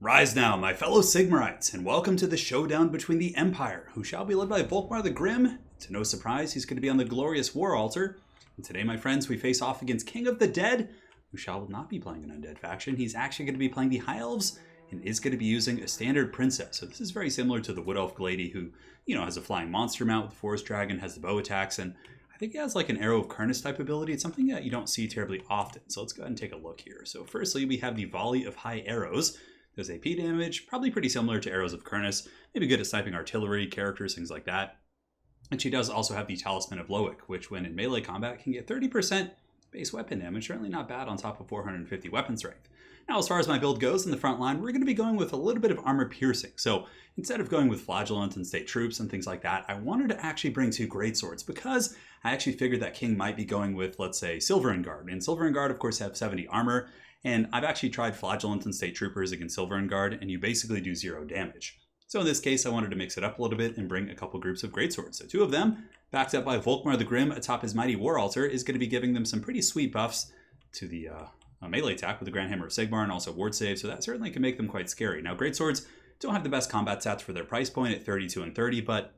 Rise now, my fellow Sigmarites, and welcome to the showdown between the Empire, who shall be led by Volkmar the Grim. To no surprise, he's going to be on the glorious war altar. And today, my friends, we face off against King of the Dead, who shall not be playing an undead faction. He's actually going to be playing the High Elves, and is going to be using a standard princess. So this is very similar to the Wood Elf Glady, who, has a flying monster mount with the Forest Dragon, has the bow attacks, and I think he has like an Arrow of Karnas type ability. It's something that you don't see terribly often. So let's go ahead and take a look here. So firstly, we have the Volley of High Arrows. Does AP damage, probably pretty similar to Arrows of Karnas, maybe good at sniping artillery, characters, things like that. And she does also have the Talisman of Loic, which when in melee combat can get 30% base weapon damage, certainly not bad on top of 450 weapon strength. Now, as far as my build goes in the front line, we're going to be going with a little bit of armor piercing. So instead of going with Flagellant and State Troops and things like that, I wanted to actually bring two Greatswords because I actually figured that King might be going with, let's say, Silver and Guard. And Silver and Guard, of course, have 70 armor. And I've actually tried Flagellant and State Troopers against Silver and Guard, and you basically do 0 damage. So in this case, I wanted to mix it up a little bit and bring a couple groups of Greatswords. So two of them, backed up by Volkmar the Grim atop his mighty war altar, is going to be giving them some pretty sweet buffs to the melee attack with the Grand Hammer of Sigmar and also ward save, so that certainly can make them quite scary. Now, Greatswords don't have the best combat stats for their price point at 32 and 30, but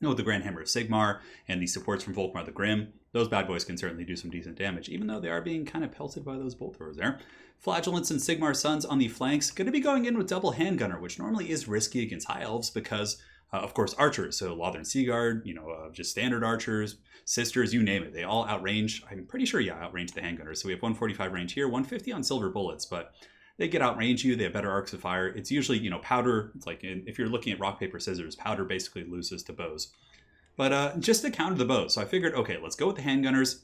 with the Grand Hammer of Sigmar and the supports from Volkmar the Grim, those bad boys can certainly do some decent damage, even though they are being kind of pelted by those bolt throwers there. Flagellants and Sigmar Sons on the flanks, going to be going in with double handgunner, which normally is risky against High Elves because, of course, archers. So Lothern Seaguard, just standard archers, sisters, you name it. They all outrange, I'm pretty sure, outrange the handgunners. So we have 145 range here, 150 on silver bullets, but they get outrange you. They have better arcs of fire. It's usually, powder. It's like if you're looking at rock, paper, scissors, powder basically loses to bows. But just to counter the bows, so I figured, okay, let's go with the handgunners.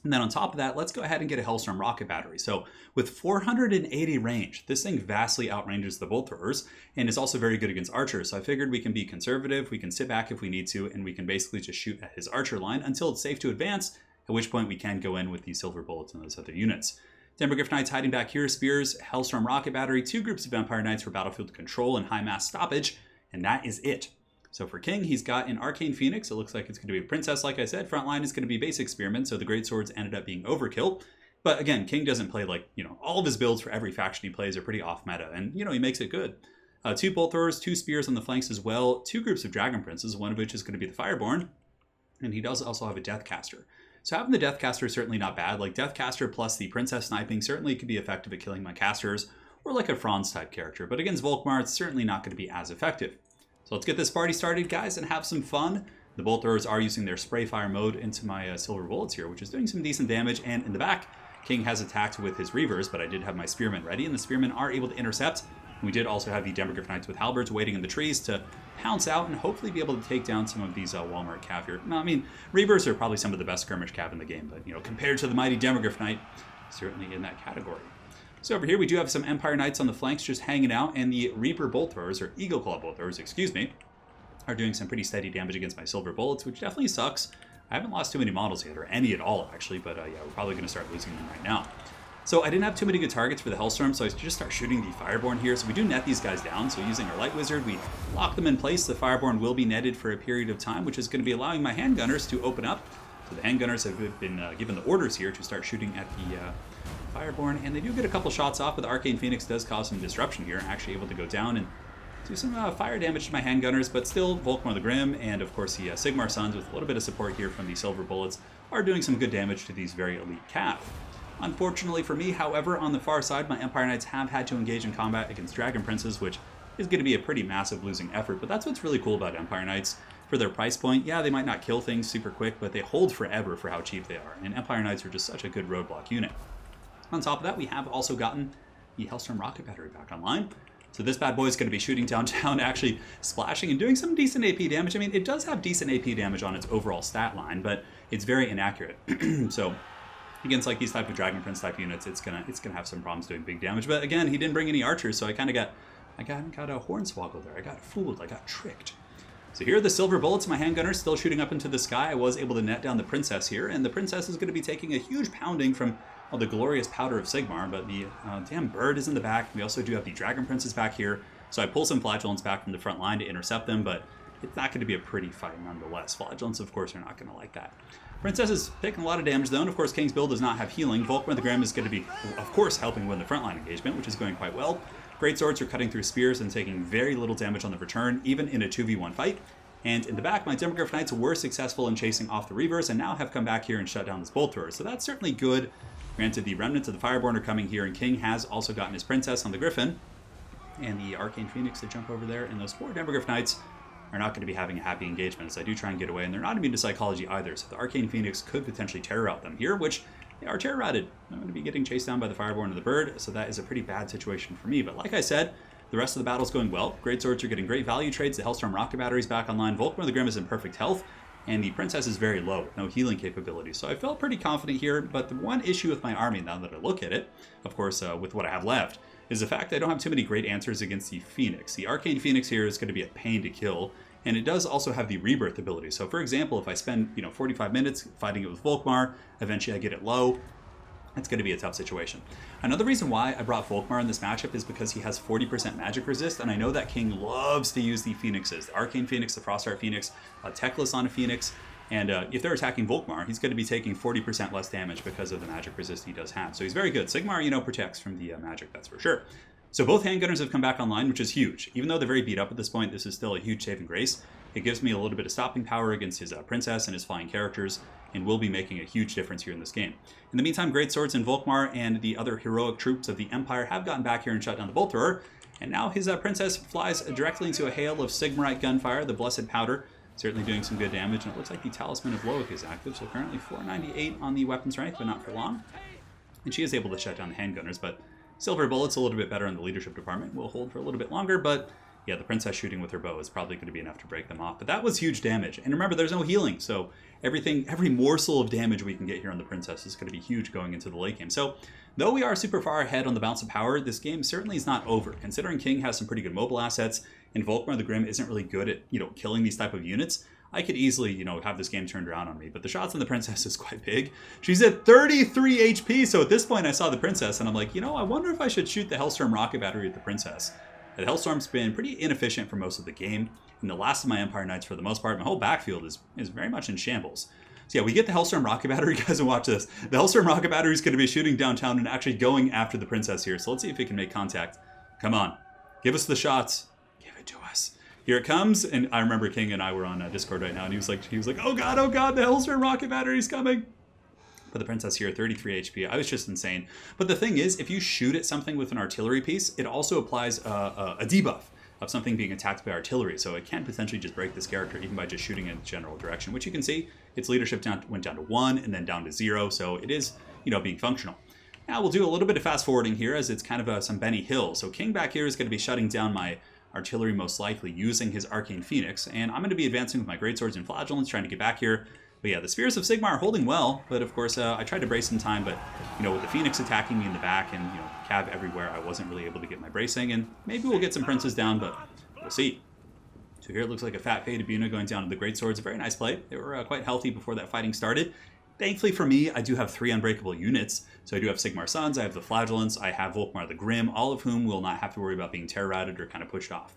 And then on top of that, let's go ahead and get a HELSTORM rocket battery. So with 480 range, this thing vastly outranges the bolt throwers and is also very good against archers. So I figured we can be conservative, we can sit back if we need to, and we can basically just shoot at his archer line until it's safe to advance, at which point we can go in with these silver bullets and those other units. Demogryph Knights hiding back here, spears, HELSTORM rocket battery, two groups of Vampire Knights for battlefield control and high mass stoppage, and that is it. So for King, he's got an Arcane Phoenix. It looks like it's going to be a Princess, like I said. Frontline is going to be basic Spearman, so the Greatswords ended up being overkill. But again, King doesn't play all of his builds for every faction he plays are pretty off meta, and he makes it good. Two Bolt Throwers, two Spears on the flanks as well, two groups of Dragon Princes, one of which is going to be the Fireborn, and he does also have a Deathcaster. So having the Deathcaster is certainly not bad. Like Deathcaster plus the Princess sniping certainly could be effective at killing my casters, or like a Franz type character, but against Volkmar, it's certainly not going to be as effective. So let's get this party started, guys, and have some fun. The bolt throwers are using their spray fire mode into my silver bullets here, which is doing some decent damage. And in the back, King has attacked with his Reavers, but I did have my Spearmen ready, and the Spearmen are able to intercept. We did also have the Demogryph Knights with Halberds waiting in the trees to pounce out and hopefully be able to take down some of these Walmart cav here. No, I mean, Reavers are probably some of the best skirmish cav in the game, but, compared to the mighty Demogryph Knight, certainly in that category. So over here, we do have some Empire Knights on the flanks just hanging out, and the Reaper Bolt Throwers, or Eagle Claw Bolt Throwers, are doing some pretty steady damage against my silver bullets, which definitely sucks. I haven't lost too many models yet, or any at all, actually, but yeah, we're probably going to start losing them right now. So I didn't have too many good targets for the HELSTORM, so I just start shooting the Fireborn here. So we do net these guys down, so using our Light Wizard, we lock them in place. The Fireborn will be netted for a period of time, which is going to be allowing my handgunners to open up. So the handgunners have been given the orders here to start shooting at the Fireborn, and they do get a couple shots off, but the Arcane Phoenix does cause some disruption here, actually able to go down and do some fire damage to my handgunners, but still Volkmar the Grim and of course the Sigmar Sons with a little bit of support here from the silver bullets are doing some good damage to these very elite cav. Unfortunately for me, however, on the far side, my Empire Knights have had to engage in combat against Dragon Princes, which is going to be a pretty massive losing effort, but that's what's really cool about Empire Knights. For their price point, yeah, they might not kill things super quick, but they hold forever for how cheap they are, and Empire Knights are just such a good roadblock unit. On top of that, we have also gotten the HELSTORM rocket battery back online. So this bad boy is going to be shooting downtown, actually splashing and doing some decent AP damage. I mean, it does have decent AP damage on its overall stat line, but it's very inaccurate. So against like these type of Dragon Prince type units, it's gonna have some problems doing big damage. But again, he didn't bring any archers, so I kind of got a hornswoggle there. I got fooled. I got tricked. So here are the silver bullets. My handgunners still shooting up into the sky. I was able to net down the Princess here, and the Princess is going to be taking a huge pounding from the glorious powder of Sigmar, but the damn bird is in the back. We also do have the Dragon Princes back here, so I pull some Flagellants back from the front line to intercept them, but it's not going to be a pretty fight nonetheless. Flagellants, of course, are not going to like that. Princess is taking a lot of damage though, and of course King's build does not have healing. Volkmar the Grim is going to be, of course, helping win the frontline engagement, which is going quite well. Great swords are cutting through spears and taking very little damage on the return, even in a 2v1 fight. And in the back, my Demogryph Knights were successful in chasing off the Reavers and now have come back here and shut down this Bolt Thrower. So that's certainly good. Granted, the remnants of the Fireborn are coming here, and King has also gotten his Princess on the Griffin. And the Arcane Phoenix to jump over there, and those poor Demogryph Knights are not going to be having a happy engagement as I do try and get away, and they're not immune to psychology either, so the Arcane Phoenix could potentially terror out them here, which they are terror routed. I'm going to be getting chased down by the Fireborn and the Bird, so that is a pretty bad situation for me. But like I said, the rest of the battle's going well. Great Swords are getting great value trades. The HELSTORM Rocket Battery's back online. Volkmar the Grim is in perfect health, and the Princess is very low, no healing capabilities. So I felt pretty confident here, but the one issue with my army, now that I look at it, of course, with what I have left, is the fact that I don't have too many great answers against the Phoenix. The Arcane Phoenix here is going to be a pain to kill, and it does also have the Rebirth ability. So for example, if I spend 45 minutes fighting it with Volkmar, eventually I get it low, it's going to be a tough situation. Another reason why I brought Volkmar in this matchup is because he has 40% magic resist, and I know that King loves to use the Phoenixes. The Arcane Phoenix, the Frostart Phoenix, Techless on a Phoenix, and if they're attacking Volkmar, he's going to be taking 40% less damage because of the magic resist he does have. So he's very good. Sigmar, protects from the magic, that's for sure. So both handgunners have come back online, which is huge. Even though they're very beat up at this point, this is still a huge saving grace. It gives me a little bit of stopping power against his Princess and his flying characters, and will be making a huge difference here in this game. In the meantime, Great Swords and Volkmar and the other heroic troops of the Empire have gotten back here and shut down the Bolt Thrower, and now his Princess flies directly into a hail of Sigmarite gunfire, the Blessed Powder, certainly doing some good damage, and it looks like the Talisman of Loic is active, so currently 498 on the weapon strength, but not for long. And she is able to shut down the handgunners, but Silver Bullet's a little bit better in the leadership department. Will hold for a little bit longer, but yeah, the Princess shooting with her bow is probably going to be enough to break them off. But that was huge damage. And remember, there's no healing, so every morsel of damage we can get here on the Princess is going to be huge going into the late game. So though we are super far ahead on the balance of power, this game certainly is not over. Considering King has some pretty good mobile assets, and Volkmar the Grim isn't really good at, killing these type of units, I could easily, have this game turned around on me. But the shots on the Princess is quite big. She's at 33 HP, so at this point I saw the Princess, and I'm like, I wonder if I should shoot the HELSTORM Rocket Battery at the Princess. The HELSTORM's been pretty inefficient for most of the game, and the last of my Empire Knights, for the most part, my whole backfield is very much in shambles. So yeah, we get the HELSTORM Rocket Battery, guys, and watch this. The HELSTORM Rocket Battery is going to be shooting downtown and actually going after the Princess here, so let's see if it can make contact. Come on, give us the shots. Give it to us. Here it comes, and I remember King and I were on Discord right now, and he was like, oh god, the HELSTORM Rocket Battery is coming. But the Princess here, 33 HP. I was just insane. But the thing is, if you shoot at something with an artillery piece, it also applies a debuff of something being attacked by artillery. So it can potentially just break this character even by just shooting in the general direction, which you can see its leadership went down to 1 and then down to 0. So it is, being functional. Now we'll do a little bit of fast forwarding here as it's kind of some Benny Hill. So King back here is going to be shutting down my artillery most likely using his Arcane Phoenix. And I'm going to be advancing with my Great Swords and Flagellants trying to get back here. But yeah, the Spears of Sigmar are holding well, but of course I tried to brace in time, but with the Phoenix attacking me in the back and cab everywhere, I wasn't really able to get my bracing, and maybe we'll get some princes down, but we'll see. So here it looks like a fat Fade Abuna going down to the Great Swords. A very nice play. They were quite healthy before that fighting started. Thankfully for me, I do have 3 unbreakable units. So I do have Sigmar Sons, I have the Flagellants, I have Volkmar the Grim, all of whom will not have to worry about being terror-routed or kind of pushed off.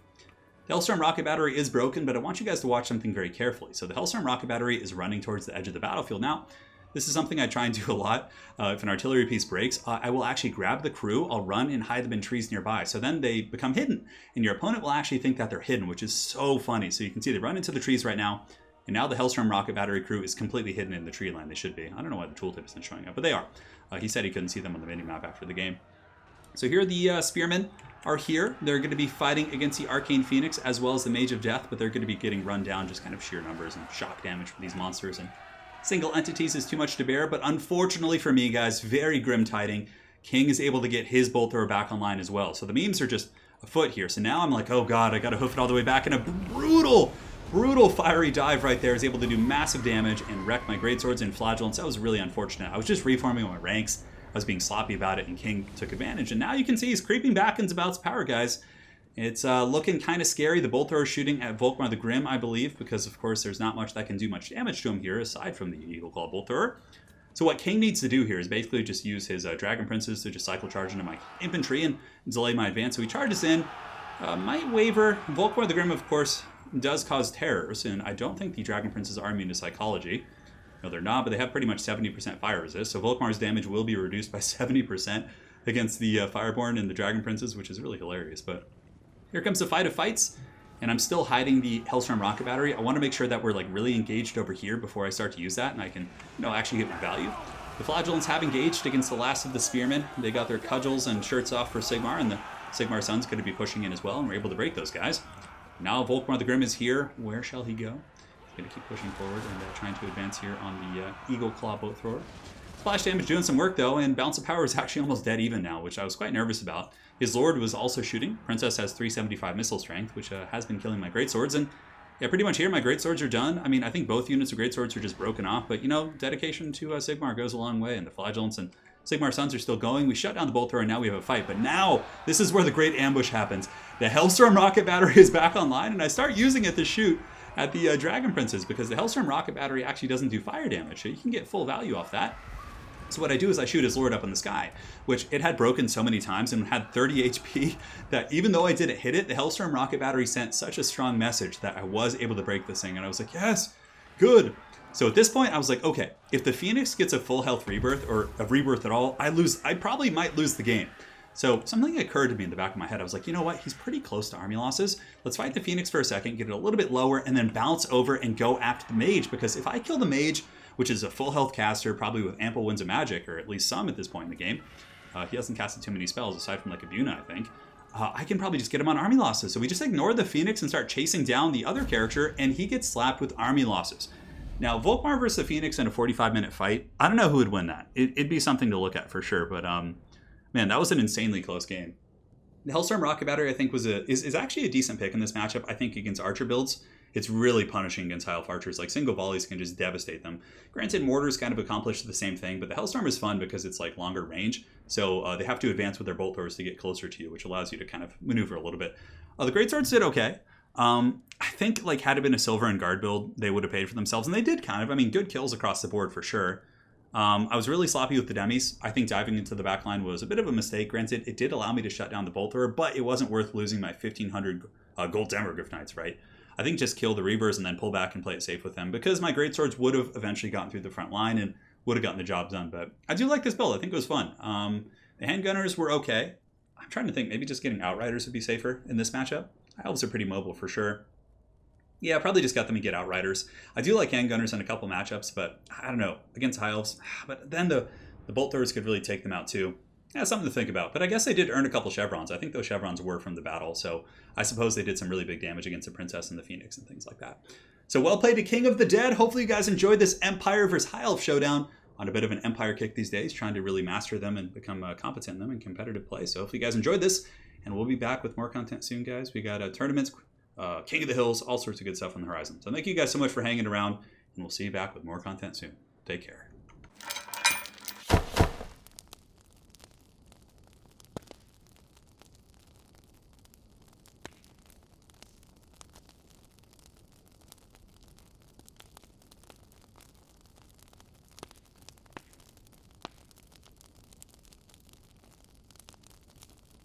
The HELSTORM Rocket Battery is broken, but I want you guys to watch something very carefully. So the HELSTORM Rocket Battery is running towards the edge of the battlefield. Now, this is something I try and do a lot. If an artillery piece breaks, I will actually grab the crew, I'll run and hide them in trees nearby. So then they become hidden, and your opponent will actually think that they're hidden, which is so funny. So you can see they run into the trees right now, and now the HELSTORM Rocket Battery crew is completely hidden in the tree line. They should be. I don't know why the tooltip isn't showing up, but they are. He said he couldn't see them on the minimap after the game. So here the Spearmen are here. They're going to be fighting against the Arcane Phoenix as well as the Mage of Death, but they're going to be getting run down, just kind of sheer numbers and shock damage from these monsters. And single entities is too much to bear, but unfortunately for me, guys, very grim tiding. King is able to get his Bolt Thrower back online as well. So the memes are just afoot here. So now I'm like, oh god, I got to hoof it all the way back, and a brutal fiery dive right there is able to do massive damage and wreck my Great Swords and Flagellants. That was really unfortunate. I was just reforming my ranks. I was being sloppy about it, and King took advantage. And now you can see he's creeping back into Bout's power, guys. It's looking kind of scary. The Bolt Thrower shooting at Volkmar the Grim, I believe, because, of course, there's not much that can do much damage to him here, aside from the Eagle Claw Bolt Thrower. So what King needs to do here is basically just use his Dragon Princes to just cycle charge into my infantry and delay my advance. So he charges in, might waver. Volkmar the Grim, of course, does cause terrors, and I don't think the Dragon Princes are immune to psychology. No, they're not, but they have pretty much 70% fire resist, so Volkmar's damage will be reduced by 70%. against the Fireborn and the Dragon Princes, which is really hilarious. But here comes the fight of fights, and I'm still hiding the HELSTORM rocket battery. I want to make sure that we're like really engaged over here before I start to use that, and I can, actually get my value. The Flagellants have engaged against the last of the Spearmen. They got their cudgels and shirts off for Sigmar, and the Sigmar Sun's going to be pushing in as well, and we're able to break those guys. Now Volkmar the Grim is here. Where shall he go? He's going to keep pushing forward and trying to advance here on the Eagle Claw Boat Thrower. Splash damage doing some work though, and Balance of Power is actually almost dead even now, which I was quite nervous about. His Lord was also shooting. Princess has 375 missile strength, which has been killing my greatswords, and yeah, pretty much here my greatswords are done. I mean, I think both units of greatswords are just broken off, but dedication to Sigmar goes a long way, and the Flagellants and Sigmar Suns are still going. We shut down the Bolt Thrower, and now we have a fight, but now this is where the great ambush happens. The HELSTORM rocket battery is back online, and I start using it to shoot at the Dragon Princes, because the HELSTORM rocket battery actually doesn't do fire damage, so you can get full value off that. So what I do is I shoot his Lord up in the sky, which it had broken so many times and had 30 HP that even though I didn't hit it, the HELSTORM rocket battery sent such a strong message that I was able to break this thing. And I was like, yes, good. So at this point, I was like, okay, if the Phoenix gets a full health rebirth or a rebirth at all, I probably might lose the game. So something occurred to me in the back of my head. I was like, you know what? He's pretty close to army losses. Let's fight the Phoenix for a second, get it a little bit lower, and then bounce over and go after the Mage. Because if I kill the Mage, which is a full health caster, probably with ample winds of magic, or at least some at this point in the game. He hasn't casted too many spells, aside from like Abuna, I think. I can probably just get him on army losses. So we just ignore the Phoenix and start chasing down the other character, and he gets slapped with army losses. Now, Volkmar versus the Phoenix in a 45-minute fight, I don't know who would win that. It'd be something to look at for sure, but man, that was an insanely close game. The HELSTORM rocket battery, I think, is actually a decent pick in this matchup. I think against archer builds, it's really punishing against high elf archers. Like single volleys can just devastate them. Granted, mortars kind of accomplish the same thing, but the HELSTORM is fun because it's like longer range. So they have to advance with their bolt throwers to get closer to you, which allows you to kind of maneuver a little bit. The greatswords did okay. I think like had it been a silver and guard build, they would have paid for themselves, and they did kind of. I mean, good kills across the board for sure. I was really sloppy with the demis. I think diving into the backline was a bit of a mistake. Granted, it did allow me to shut down the bolt thrower, but it wasn't worth losing my 1,500 gold Demogryph Knights, right? I think just kill the Reavers and then pull back and play it safe with them, because my greatswords would have eventually gotten through the front line and would have gotten the job done. But I do like this build. I think it was fun. The handgunners were okay. I'm trying to think, maybe just getting Outriders would be safer in this matchup. Elves are pretty mobile for sure. Yeah, probably just got them to get Outriders. I do like handgunners in a couple matchups, but I don't know, against high elves. But then the bolt throwers could really take them out too. Yeah, something to think about. But I guess they did earn a couple chevrons. I think those chevrons were from the battle, so I suppose they did some really big damage against the Princess and the Phoenix and things like that. So well played to King of the Dead. Hopefully you guys enjoyed this Empire versus High Elf showdown. On a bit of an Empire kick these days, trying to really master them and become competent in them in competitive play. So hopefully you guys enjoyed this, and we'll be back with more content soon, guys. We got tournaments, King of the Hills, all sorts of good stuff on the horizon. So thank you guys so much for hanging around, and we'll see you back with more content soon. Take care.